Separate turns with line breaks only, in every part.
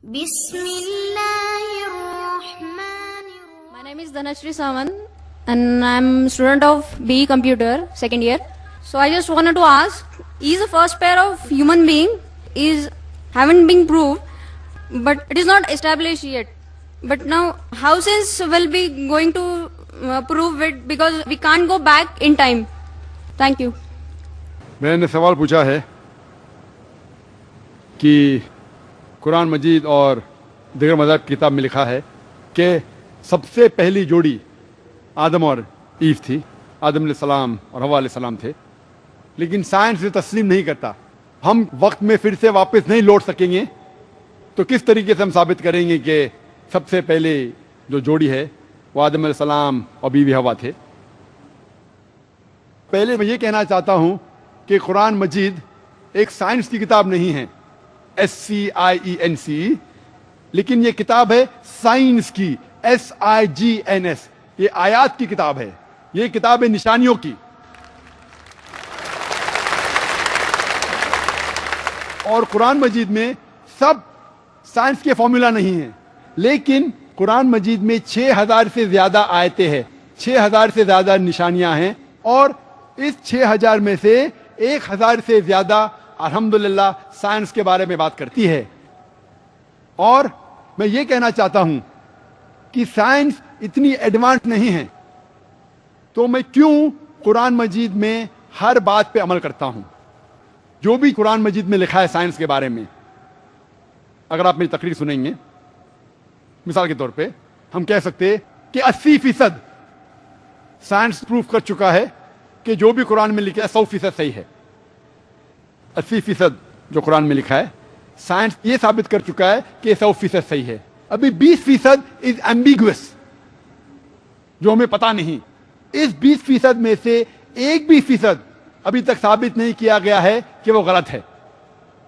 My name is Dhanashri Sawan and I'm student of BE Computer, second year. So I just wanted to ask, is the first pair of human being haven't been proved, but it is not established yet. But now how science will be going to prove it, because we can't go back in time. Thank you.
मैंने सवाल पूछा है कि कुरान मजीद और दीगर मज़ाहिब की किताब में लिखा है कि सबसे पहली जोड़ी आदम और ईव थी, आदम अलैहिस्सलाम और हवा अलैहिस्सलाम थे, लेकिन साइंस से तस्लीम नहीं करता। हम वक्त में फिर से वापस नहीं लौट सकेंगे, तो किस तरीके से हम साबित करेंगे कि सबसे पहले जो जोड़ी है वो आदम अलैहिस्सलाम और बीवी हवा थे। पहले मैं ये कहना चाहता हूँ कि कुरान मजीद एक साइंस की किताब नहीं है, SCIENCE, लेकिन ये किताब है साइंस की, SIGNS। ये आयात की किताब है, ये किताब है निशानियों की। और कुरान मजीद में सब साइंस के फॉर्मूला नहीं है, लेकिन कुरान मजीद में 6000 से ज्यादा आयतें हैं, 6000 से ज्यादा निशानियां हैं, और इस 6000 में से 1000 से ज्यादा अल्हम्दुलिल्लाह साइंस के बारे में बात करती है। और मैं ये कहना चाहता हूं कि साइंस इतनी एडवांस नहीं है, तो मैं क्यों कुरान मजीद में हर बात पे अमल करता हूं। जो भी कुरान मजीद में लिखा है साइंस के बारे में, अगर आप मेरी तकरीर सुनेंगे, मिसाल के तौर पे हम कह सकते हैं कि 80% साइंस प्रूफ कर चुका है कि जो भी कुरान में लिखा है 100% सही है। 80% जो कुरान में लिखा है साइंस ये साबित कर चुका है कि 100% सही है। अभी 20% इज एम्बिगुअस, जो हमें पता नहीं। इस 20% में से एक भी फीसद अभी तक साबित नहीं किया गया है कि वो गलत है।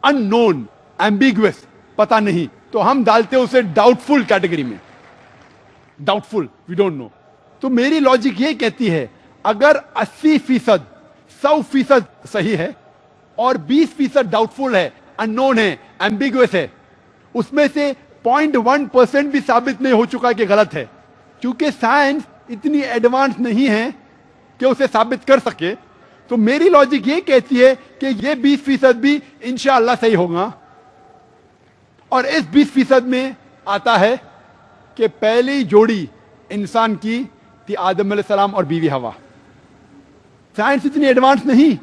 अननोन, एम्बिगुअस, पता नहीं, तो हम डालते हैं उसे डाउटफुल कैटेगरी में। Doubtful, we don't know. तो मेरी लॉजिक ये कहती है, अगर 80% 100% सही है और 20% डाउटफुल है, अननोन है, एम्बिगुअस है, उसमें से 0.1% भी साबित नहीं हो चुका कि गलत है, क्योंकि साइंस इतनी एडवांस नहीं है कि उसे साबित कर सके। तो मेरी लॉजिक ये कहती है कि ये 20% भी इंशाअल्लाह सही होगा। और इस 20% में आता है कि पहली जोड़ी इंसान की थी आदम अलैहिस्सलाम और बीवी हवा। साइंस इतनी एडवांस नहीं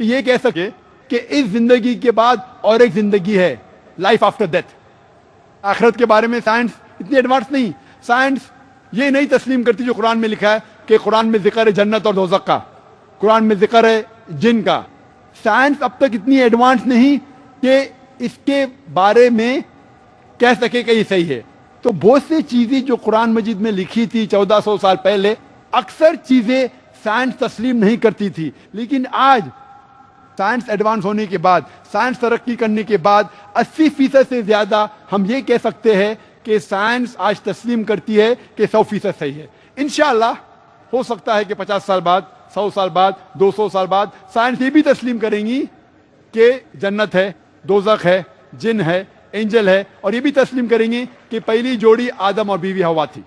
कि ये कह सके कि इस जिंदगी के बाद और एक जिंदगी है, लाइफ आफ्टर डेथ। आखिरत के बारे में साइंस इतनी एडवांस नहीं। साइंस ये नहीं तस्लीम करती जो कुरान में लिखा है कि कुरान में जिक्र है जन्नत और दोज़ख का, कुरान में जिक्र है जिन का। साइंस अब तक इतनी एडवांस नहीं कि इसके बारे में कह सके कि ये सही है। तो बहुत सी चीजें जो कुरान मजीद में लिखी थी 1400 साल पहले, अक्सर चीजें साइंस तस्लीम नहीं करती थी, लेकिन आज साइंस एडवांस होने के बाद, साइंस तरक्की करने के बाद 80% से ज्यादा हम ये कह सकते हैं कि साइंस आज तस्लीम करती है कि 100% सही है। इंशाअल्लाह हो सकता है कि 50 साल बाद, 100 साल बाद, 200 साल बाद साइंस ये भी तस्लीम करेंगी कि जन्नत है, दोज़ख है, जिन है, एंजल है, और ये भी तस्लीम करेंगे कि पहली जोड़ी आदम और बीवी हवा थी।